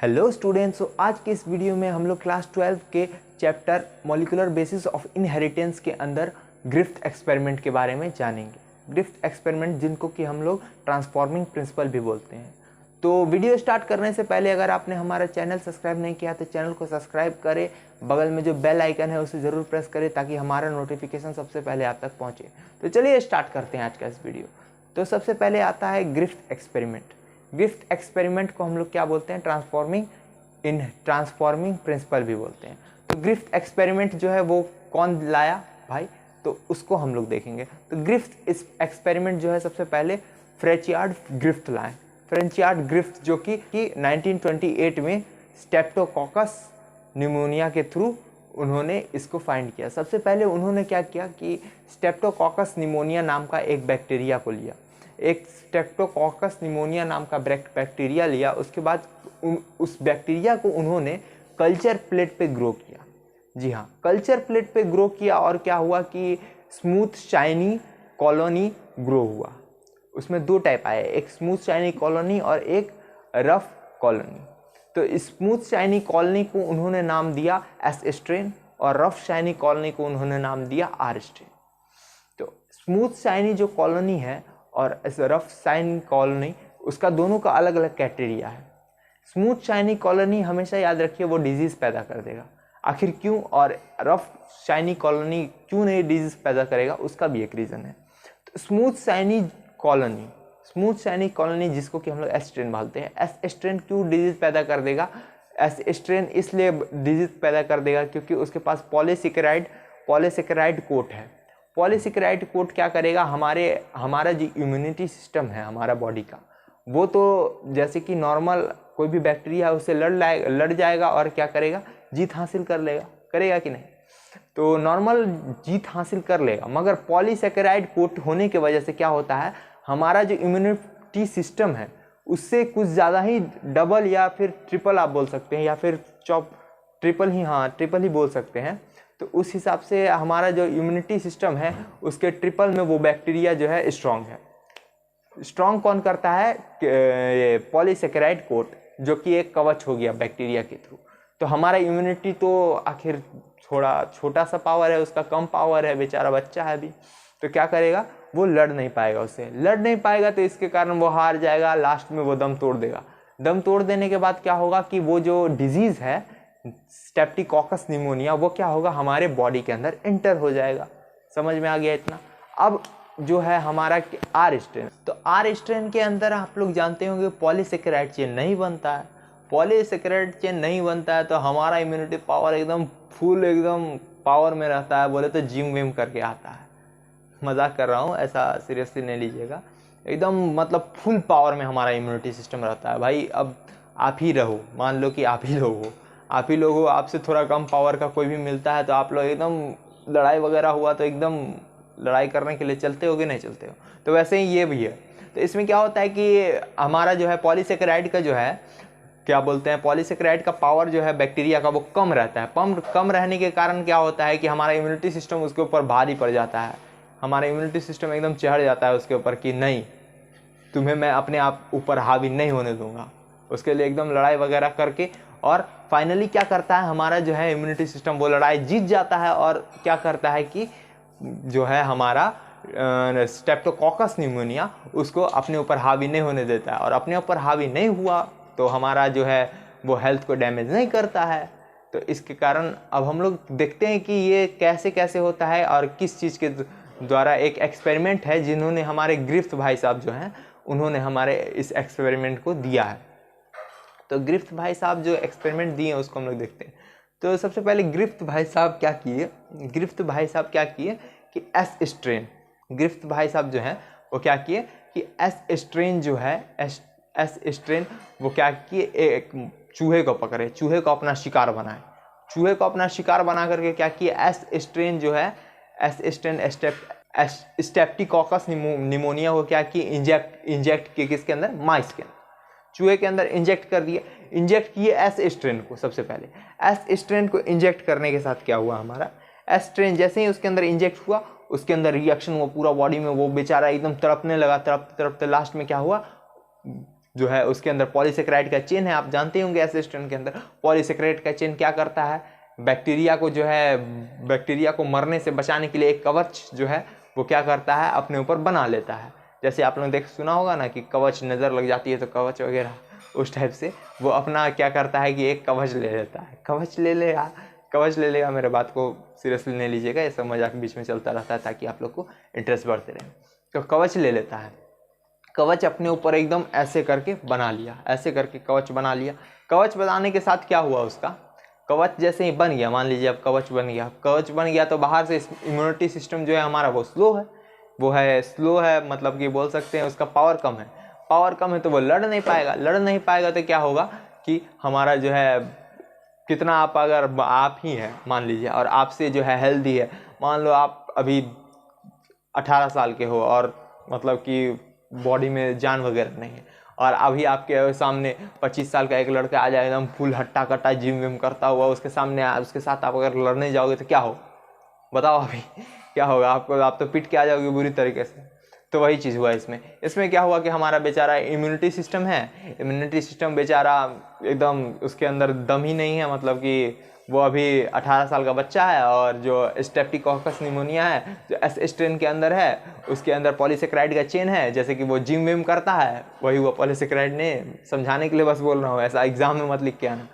Hello students, तो आज के इस वीडियो में हम लोग क्लास 12 के chapter molecular basis of inheritance के अंदर ग्रिफ्थ एक्सपेरिमेंट के बारे में जानेंगे। ग्रिफ्थ एक्सपेरिमेंट जिनको कि हम लोग ट्रांसफॉर्मिंग प्रिंसिपल भी बोलते हैं। तो वीडियो स्टार्ट करने से पहले अगर आपने हमारा चैनल सब्सक्राइब नहीं किया तो चैनल को सब्सक्राइब करें, बगल में जो बेल आइकन है उसे ज़रूर प्रेस करें ताकि हमारा नोटिफिकेशन सबसे पहले आप तक पहुँचे। तो चलिए स्टार्ट करते हैं आज का इस वीडियो। तो सबसे पहले आता है ग्रिफ्थ एक्सपेरिमेंट। ग्रिफ्थ एक्सपेरिमेंट को हम लोग क्या बोलते हैं? ट्रांसफॉर्मिंग प्रिंसिपल भी बोलते हैं। तो ग्रिफ्थ एक्सपेरिमेंट जो है वो कौन लाया भाई, तो उसको हम लोग देखेंगे। तो ग्रिफ्थ इस एक्सपेरिमेंट जो है सबसे पहले फ्रेचियार्ड ग्रिफ्थ लाए। फ्रेचियार्ड ग्रिफ्थ जो कि 1928 में स्टेप्टोकोकस निमोनिया के थ्रू उन्होंने इसको फाइंड किया। सबसे पहले उन्होंने क्या किया कि स्टेप्टोकोकस निमोनिया नाम का एक बैक्टीरिया को लिया, एक स्टेप्टोकोकस निमोनिया नाम का बैक्टीरिया लिया। उसके बाद उस बैक्टीरिया को उन्होंने कल्चर प्लेट पे ग्रो किया। जी हाँ, कल्चर प्लेट पे ग्रो किया और क्या हुआ कि स्मूथ शाइनी कॉलोनी ग्रो हुआ। उसमें दो टाइप आए, एक स्मूथ शाइनी कॉलोनी और एक रफ कॉलोनी। तो स्मूथ शाइनी कॉलोनी को उन्होंने नाम दिया एस स्ट्रेन और रफ शाइनी कॉलोनी को उन्होंने नाम दिया आर स्ट्रेन। तो स्मूथ शाइनी जो कॉलोनी है और इस रफ शाइनी कॉलोनी, उसका दोनों का अलग अलग क्राइटेरिया है। स्मूथ शाइनी कॉलोनी हमेशा याद रखिए वो डिजीज़ पैदा कर देगा। आखिर क्यों? और रफ शाइनी कॉलोनी क्यों नहीं डिजीज़ पैदा करेगा, उसका भी एक रीज़न है। तो स्मूथ शाइनी कॉलोनी जिसको कि हम लोग एस स्ट्रेन बोलते हैं, एस स्ट्रेन क्यों डिजीज़ पैदा कर देगा? एस स्ट्रेन इसलिए डिजीज़ पैदा कर देगा क्योंकि उसके पास पॉलीसेकेराइड कोट है। पॉलीसेकेराइड कोट क्या करेगा? हमारा जो इम्यूनिटी सिस्टम है हमारा बॉडी का, वो तो जैसे कि नॉर्मल कोई भी बैक्टीरिया है उससे लड़ जाएगा और क्या करेगा? जीत हासिल कर लेगा, करेगा कि नहीं? तो नॉर्मल जीत हासिल कर लेगा, मगर पॉलीसेकेराइड कोट होने की वजह से क्या होता है, हमारा जो इम्यूनिटी सिस्टम है उससे कुछ ज़्यादा ही डबल या फिर ट्रिपल आप बोल सकते हैं, या फिर ट्रिपल ही बोल सकते हैं। तो उस हिसाब से हमारा जो इम्यूनिटी सिस्टम है उसके ट्रिपल में वो बैक्टीरिया जो है स्ट्रॉन्ग है। स्ट्रॉन्ग कौन करता है? पॉलीसेकेराइड कोट, जो कि एक कवच हो गया बैक्टीरिया के थ्रू। तो हमारा इम्यूनिटी तो आखिर थोड़ा छोटा सा पावर है, उसका कम पावर है, बेचारा बच्चा है अभी, तो क्या करेगा? वो लड़ नहीं पाएगा, तो इसके कारण वो हार जाएगा, लास्ट में वो दम तोड़ देगा। दम तोड़ देने के बाद क्या होगा कि वो जो डिजीज़ है स्टेप्टोकोकस निमोनिया, वो क्या होगा? हमारे बॉडी के अंदर एंटर हो जाएगा। समझ में आ गया इतना? अब जो है हमारा आर स्ट्रेन, तो आर स्ट्रेन के अंदर आप लोग जानते होंगे पॉलीसेकेराइड चेन नहीं बनता है। पॉलीसेकेराइड चेन नहीं बनता है तो हमारा इम्यूनिटी पावर एकदम फुल, एकदम पावर में रहता है। बोले तो जिम विम करके आता है, मजाक कर रहा हूँ, ऐसा सीरियसली नहीं लीजिएगा। एकदम मतलब फुल पावर में हमारा इम्यूनिटी सिस्टम रहता है भाई। अब आप ही रहो, मान लो कि आप ही लोग हो, आपसे थोड़ा कम पावर का कोई भी मिलता है तो आप लोग एकदम लड़ाई वगैरह हुआ तो एकदम लड़ाई करने के लिए चलते हो कि नहीं चलते हो? तो वैसे ही ये भी है। तो इसमें क्या होता है कि हमारा जो है पॉलीसेकेराइड का जो है क्या बोलते हैं, पॉलीसेकेराइड का पावर जो है बैक्टीरिया का वो कम रहता है। कम रहने के कारण क्या होता है कि हमारा इम्यूनिटी सिस्टम उसके ऊपर भारी पड़ जाता है। हमारा इम्यूनिटी सिस्टम एकदम चढ़ जाता है उसके ऊपर कि नहीं, तुम्हें मैं अपने आप ऊपर हावी नहीं होने दूंगा। उसके लिए एकदम लड़ाई वगैरह करके, और फाइनली क्या करता है, हमारा जो है इम्यूनिटी सिस्टम वो लड़ाई जीत जाता है और क्या करता है कि जो है हमारा स्टेप्टोकोकस निमोनिया उसको अपने ऊपर हावी नहीं होने देता है। और अपने ऊपर हावी नहीं हुआ तो हमारा जो है वो हेल्थ को डैमेज नहीं करता है। तो इसके कारण अब हम लोग देखते हैं कि ये कैसे कैसे होता है और किस चीज़ के द्वारा। एक एक्सपेरिमेंट है जिन्होंने हमारे ग्रिफ्थ भाई साहब जो हैं उन्होंने हमारे इस एक्सपेरिमेंट को दिया है। तो ग्रिफ्थ भाई साहब जो एक्सपेरिमेंट दिए उसको हम लोग देखते हैं। तो सबसे पहले ग्रिफ्थ भाई साहब क्या किए कि ग्रिफ्थ भाई साहब जो हैं वो क्या किए कि एस स्ट्रेन जो है एस स्ट्रेन वो क्या किए, एक चूहे को पकड़े, चूहे को अपना शिकार बनाए। चूहे को अपना शिकार बना करके क्या किए, एस स्ट्रेन जो है स्टेप्टोकोकस निमोनिया को क्या किए, इंजेक्ट किए किसके अंदर? माइस के अंदर, चूहे के अंदर इंजेक्ट कर दिए। इंजेक्ट किए एस स्ट्रेन को। सबसे पहले एस स्ट्रेन को इंजेक्ट करने के साथ क्या हुआ, हमारा एस स्ट्रेन जैसे ही उसके अंदर इंजेक्ट हुआ उसके अंदर रिएक्शन हुआ पूरा बॉडी में, वो बेचारा एकदम तड़पने लगा, तड़पते लास्ट में क्या हुआ, जो है उसके अंदर पॉलीसेकेराइड का चेन है। आप जानते होंगे एस स्ट्रेन के अंदर पॉलीसेकेराइड का चेन क्या करता है, बैक्टीरिया को जो है बैक्टीरिया को मरने से बचाने के लिए एक कवच जो है वो क्या करता है अपने ऊपर बना लेता है। जैसे आप लोगों ने सुना होगा ना कि कवच नज़र लग जाती है तो कवच वगैरह, उस टाइप से वो अपना क्या करता है कि एक कवच ले लेता है। कवच ले लेगा, मेरे बात को सीरियसली नहीं लीजिएगा, ये सब मजाक बीच में चलता रहता है ताकि आप लोग को इंटरेस्ट बढ़ते रहे। तो कवच ले लेता है, कवच अपने ऊपर एकदम ऐसे करके बना लिया, ऐसे करके कवच बना लिया। कवच बनाने के साथ क्या हुआ, उसका कवच जैसे ही बन गया, मान लीजिए अब कवच बन गया तो बाहर से इम्यूनिटी सिस्टम जो है हमारा वो स्लो है, मतलब कि बोल सकते हैं उसका पावर कम है तो वो लड़ नहीं पाएगा तो क्या होगा कि हमारा जो है कितना अगर आप ही हैं मान लीजिए और आपसे जो है हेल्दी है, मान लो आप अभी 18 साल के हो और मतलब कि बॉडी में जान वगैरह नहीं है, और अभी आपके सामने 25 साल का एक लड़का आ जाए एकदम फुल हट्टा कट्टा जिम विम करता हुआ, उसके साथ आप अगर लड़ने जाओगे तो क्या हो, बताओ अभी क्या होगा आपको, आप तो पिट के आ जाओगे बुरी तरीके से। तो वही चीज़ हुआ इसमें क्या हुआ कि हमारा बेचारा इम्यूनिटी सिस्टम बेचारा एकदम उसके अंदर दम ही नहीं है, मतलब कि वो अभी 18 साल का बच्चा है, और जो स्ट्रेप्टोकोकस निमोनिया है जो एस स्ट्रेन के अंदर है, उसके अंदर पॉलीसेकेराइड का चेन है। जैसे कि वो जिम विम करता है, वही हुआ पॉलीसेकेराइड ने, समझाने के लिए बस बोल रहा हूँ, ऐसा एग्जाम में मत लिख के आना।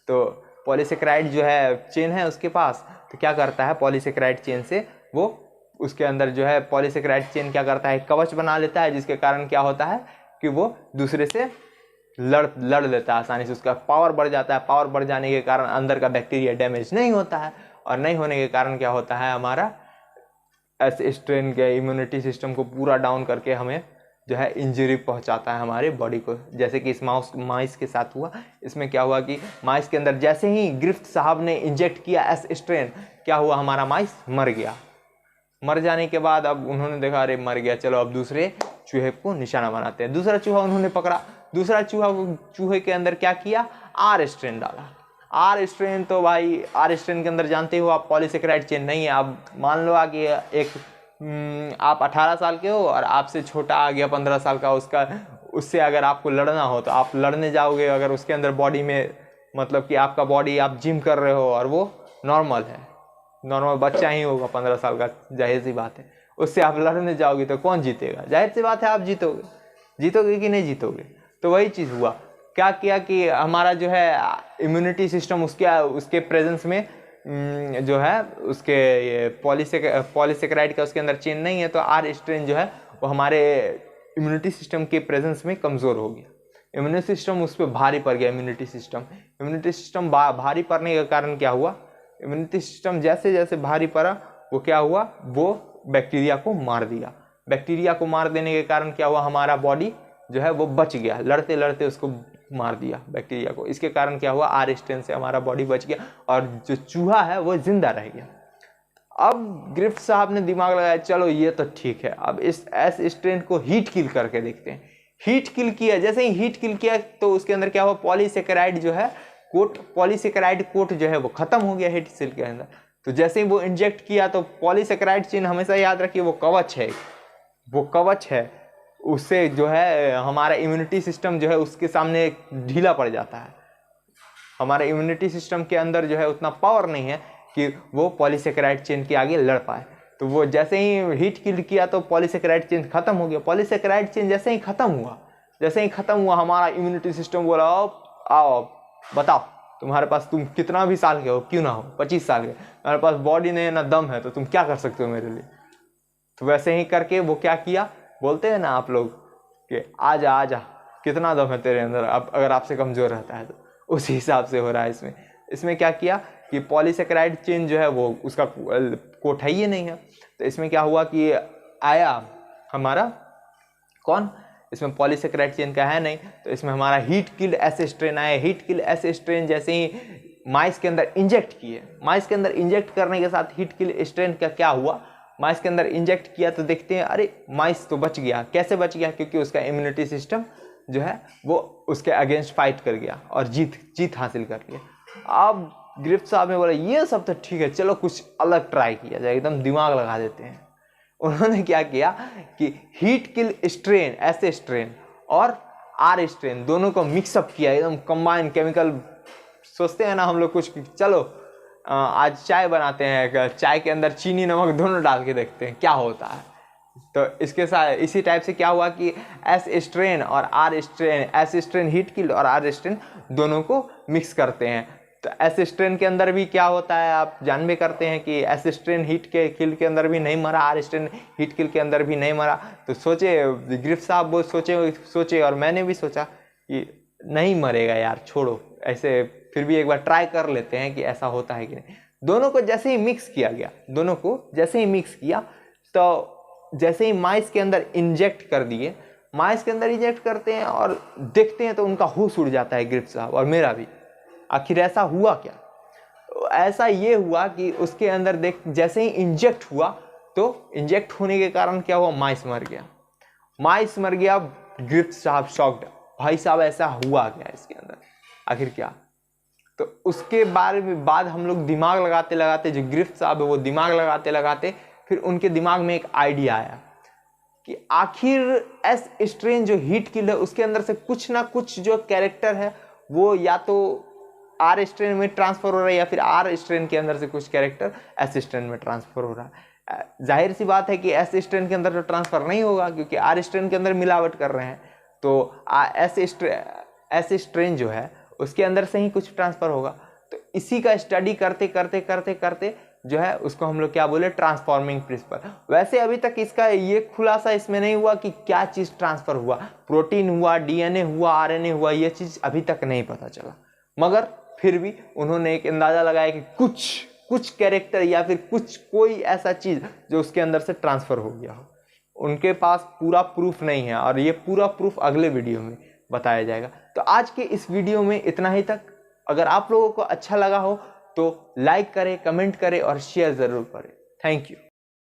तो पॉलीसेकेराइड जो है चेन है उसके पास, तो क्या करता है पॉलीसेकेराइड चेन से वो उसके अंदर जो है पॉलीसेकेराइड चेन क्या करता है, कवच बना लेता है, जिसके कारण क्या होता है कि वो दूसरे से लड़ लेता है आसानी से, उसका पावर बढ़ जाता है। पावर बढ़ जाने के कारण अंदर का बैक्टीरिया डैमेज नहीं होता है, और नहीं होने के कारण क्या होता है हमारा एस स्ट्रेन के इम्यूनिटी सिस्टम को पूरा डाउन करके हमें जो है इंजरी पहुंचाता है हमारी बॉडी को। जैसे कि इस माइस के साथ हुआ। इसमें क्या हुआ कि माइस के अंदर जैसे ही ग्रिफ्थ साहब ने इंजेक्ट किया एस स्ट्रेन, क्या हुआ हमारा माइस मर गया। मर जाने के बाद अब उन्होंने देखा अरे मर गया, चलो अब दूसरे चूहे को निशाना बनाते हैं। दूसरा चूहा उन्होंने पकड़ा, दूसरा चूहे के अंदर क्या किया, आर स्ट्रेन डाला। आर स्ट्रेन तो भाई आर स्ट्रेन के अंदर जानते हो आप पॉलीसेकेराइड चेन नहीं है। अब मान लो आगे आप 18 साल के हो और आपसे छोटा आ गया 15 साल का, उससे अगर आपको लड़ना हो तो आप लड़ने जाओगे, अगर उसके अंदर बॉडी में मतलब कि आपका बॉडी आप जिम कर रहे हो और वो नॉर्मल बच्चा ही होगा 15 साल का, जाहिर सी बात है, उससे आप लड़ने जाओगे तो कौन जीतेगा, जाहिर सी बात है आप जीतोगे कि नहीं जीतोगे। तो वही चीज़ हुआ, क्या किया कि हमारा जो है इम्यूनिटी सिस्टम उसके प्रेजेंस में जो है उसके ये पॉलीसेकेराइड का उसके अंदर चेन नहीं है, तो आर स्ट्रेन जो है वो हमारे इम्यूनिटी सिस्टम के प्रेजेंस में कमज़ोर हो गया। इम्यूनिटी सिस्टम उस पर भारी पड़ गया। इम्यूनिटी सिस्टम भारी पड़ने के कारण क्या हुआ, इम्यूनिटी सिस्टम जैसे जैसे भारी पड़ा वो क्या हुआ, वो बैक्टीरिया को मार दिया। बैक्टीरिया को मार देने के कारण क्या हुआ, हमारा बॉडी जो है वो बच गया, लड़ते लड़ते उसको मार दिया बैक्टीरिया को। इसके कारण क्या हुआ, आर स्ट्रेन से हमारा बॉडी बच गया और जो चूहा है वो जिंदा रह गया। अब ग्रिफ्ट साहब ने दिमाग लगाया, चलो ये तो ठीक है, अब इस एस स्ट्रेन को हीट किल करके देखते हैं। हीट किल किया, जैसे ही हीट किल किया तो उसके अंदर क्या हुआ, पॉलीसेकेराइड जो है पॉलीसेकेराइड कोट जो है वो खत्म हो गया हीट सिल के अंदर। तो जैसे ही वो इंजेक्ट किया तो पॉलीसेकेराइड चेन, हमेशा याद रखिए वो कवच है, उससे जो है हमारा इम्यूनिटी सिस्टम जो है उसके सामने ढीला पड़ जाता है। हमारे इम्यूनिटी सिस्टम के अंदर जो है उतना पावर नहीं है कि वो पॉलीसेकेराइड चेन के आगे लड़ पाए। तो वो जैसे ही हीट किल किया तो पॉलीसेकेराइड चेन खत्म हो गया। पॉलीसेकेराइड चेन जैसे ही खत्म हुआ हमारा इम्यूनिटी सिस्टम बोला आओ बताओ तुम्हारे पास, तुम कितना भी साल के हो क्यों ना हो, 25 साल के, तुम्हारे पास बॉडी नहीं है ना दम है, तो तुम क्या कर सकते हो मेरे लिए। तो वैसे ही करके वो क्या किया, बोलते हैं ना आप लोग कि आजा कितना दम है तेरे अंदर, अब अगर आपसे कमज़ोर रहता है तो उसी हिसाब से हो रहा है इसमें क्या किया कि पॉलीसेकेराइड चेन जो है वो उसका कोट है ही नहीं है। तो इसमें क्या हुआ कि आया हमारा कौन, इसमें पॉलीसेकेराइड चेन का है नहीं, तो इसमें हमारा हीट किल्ड एस स्ट्रेन आया। हीट किल्ड एस स्ट्रेन जैसे ही माइस के अंदर इंजेक्ट किए, माइस के अंदर इंजेक्ट करने के साथ हीट किल्ड स्ट्रेन का क्या हुआ, माइस के अंदर इंजेक्ट किया तो देखते हैं अरे माइस तो बच गया। कैसे बच गया, क्योंकि उसका इम्यूनिटी सिस्टम जो है वो उसके अगेंस्ट फाइट कर गया और जीत हासिल कर लिया। अब ग्रिफ्ट साहब ने बोला ये सब तो ठीक है, चलो कुछ अलग ट्राई किया जाए, एकदम दिमाग लगा देते हैं। उन्होंने क्या किया कि heat kill strain S strain और आर स्ट्रेन, दोनों को मिक्सअप किया, एकदम कंबाइन केमिकल। सोचते हैं ना हम लोग कुछ, चलो आज चाय बनाते हैं, चाय के अंदर चीनी नमक दोनों डाल के देखते हैं क्या होता है। तो इसके साथ इसी टाइप से क्या हुआ कि एस स्ट्रेन और R strain, S strain heat killed और आर स्ट्रेन दोनों को मिक्स करते हैं। तो एस स्ट्रेन के अंदर भी क्या होता है आप जानबे करते हैं कि एस स्ट्रेन हीट के किल के अंदर भी नहीं मरा, आर स्ट्रेन हीट किल के अंदर भी नहीं मरा। तो सोचे ग्रिफ्ट साहब वो सोचे और मैंने भी सोचा कि नहीं मरेगा यार, छोड़ो ऐसे, फिर भी एक बार ट्राई कर लेते हैं कि ऐसा होता है कि नहीं। दोनों को जैसे ही मिक्स किया गया, दोनों को जैसे ही मिक्स किया, तो जैसे ही माइस के अंदर इंजेक्ट कर दिए, माइस के अंदर इंजेक्ट करते हैं और देखते हैं तो उनका होश उड़ जाता है ग्रिफ्ट साहब और मेरा भी। आखिर ऐसा हुआ क्या? ऐसा ये हुआ कि उसके अंदर जैसे ही इंजेक्ट हुआ, तो इंजेक्ट होने के कारण क्या हुआ, माइस मर गया। माइस मर गया, ग्रिफ्ट साहब शॉक्ड, भाई साहब ऐसा हुआ क्या इसके अंदर, आखिर क्या? तो उसके बारे में बाद हम लोग दिमाग लगाते लगाते, जो ग्रिफ्ट साहब है वो दिमाग लगाते लगाते, फिर उनके दिमाग में एक आइडिया आया कि आखिर एस स्ट्रेन जो हीट किल है उसके अंदर से कुछ ना कुछ जो कैरेक्टर है वो या तो आर स्ट्रेन में ट्रांसफर हो रहा है या फिर आर स्ट्रेन के अंदर से कुछ कैरेक्टर एस स्ट्रेन में ट्रांसफर हो रहा है। जाहिर सी बात है कि एस स्ट्रेन के अंदर तो ट्रांसफर नहीं होगा क्योंकि आर स्ट्रेन के अंदर मिलावट कर रहे हैं। तो एस स्ट्रेन जो है उसके अंदर से ही कुछ ट्रांसफर होगा। तो इसी का स्टडी करते करते करते करते जो है उसको हम लोग क्या बोले, ट्रांसफॉर्मिंग प्रिंसिपल। वैसे अभी तक इसका ये खुलासा इसमें नहीं हुआ कि क्या चीज़ ट्रांसफर हुआ, प्रोटीन हुआ, डीएनए हुआ, आरएनए हुआ, ये चीज़ अभी तक नहीं पता चला। मगर फिर भी उन्होंने एक अंदाज़ा लगाया कि कुछ कैरेक्टर या फिर कोई ऐसा चीज़ जो उसके अंदर से ट्रांसफ़र हो गया हो। उनके पास पूरा प्रूफ नहीं है और ये पूरा प्रूफ अगले वीडियो में बताया जाएगा। तो आज के इस वीडियो में इतना ही तक। अगर आप लोगों को अच्छा लगा हो तो लाइक करें, कमेंट करें और शेयर ज़रूर करें। Thank you.